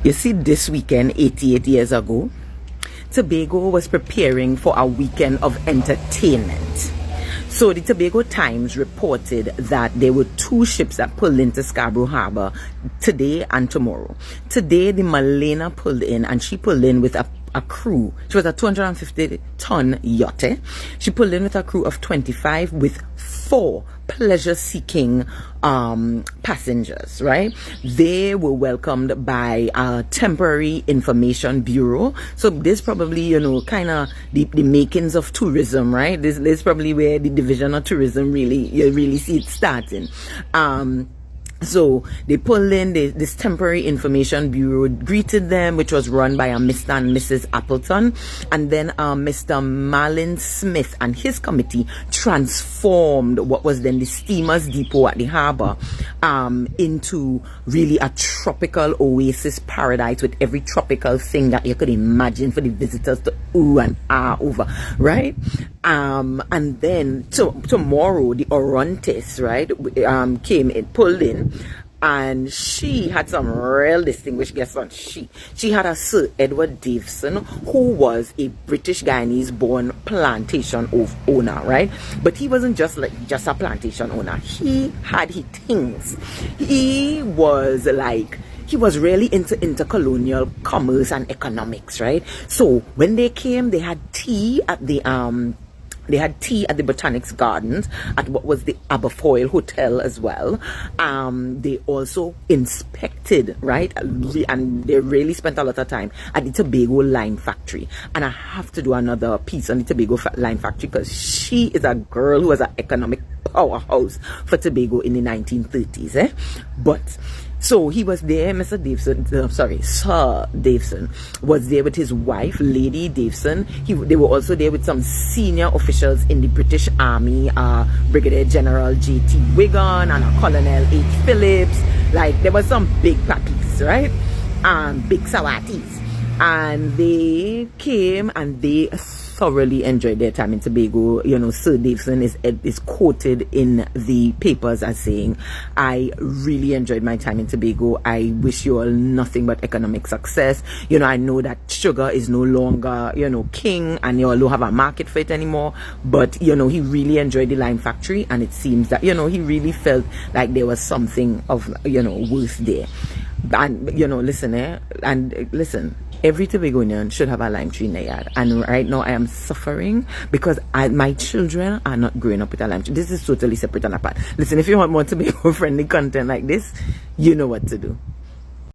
You see, this weekend, 88 years ago, Tobago was preparing for a weekend of entertainment. So the Tobago Times reported that there were two ships that pulled into Scarborough Harbour today and tomorrow. Today, the Malaina pulled in, and she pulled in with a crew. She was a 250-ton yacht. She pulled in with a crew of 25 with 4 pleasure-seeking passengers, right? They were welcomed by a temporary information bureau. So this probably, you know, kind of the makings of tourism, right? This is probably where the division of tourism you really see it starting. So they pulled in, this temporary information bureau greeted them, which was run by a Mr. and Mrs. Appleton, and then Mr. Malin Smith and his committee transformed what was then the steamers depot at the harbour into really a tropical oasis paradise with every tropical thing that you could imagine for the visitors to ooh and ah over, right? And then tomorrow the Orontes, right, pulled in, and she had some real distinguished guests on. She had a Sir Edward Davison, who was a British Guyanese born plantation owner, right? But he wasn't just a plantation owner. He had his things. He was really into intercolonial commerce and economics, right? So when they came, they had tea at the Botanics Gardens at what was the Aberfoyle Hotel as well. They also inspected, right? And they really spent a lot of time at the Tobago Line Factory. And I have to do another piece on the Tobago Line Factory because she is a girl who was an economic powerhouse for Tobago in the 1930s. But so he was there, Sir Davison was there with his wife, Lady Davison. They were also there with some senior officials in the British Army, Brigadier General J.T. Wigan and a Colonel H. Phillips. Like, there was some big papis, right? Big sawatis. And they came and they thoroughly enjoyed their time in Tobago. You know, Sir Davison is quoted in the papers as saying, I really enjoyed my time in Tobago. I wish you all nothing but economic success. You know, I know that sugar is no longer, you know, king, and you all don't have a market for it anymore. But, you know, he really enjoyed the line factory, and it seems that, you know, he really felt like there was something of, you know, worth there. And, you know, listen, every Tobagonian should have a lime tree in their yard. And right now I am suffering because my children are not growing up with a lime tree. This is totally separate and apart. Listen, if you want more Tobago friendly content like this, you know what to do.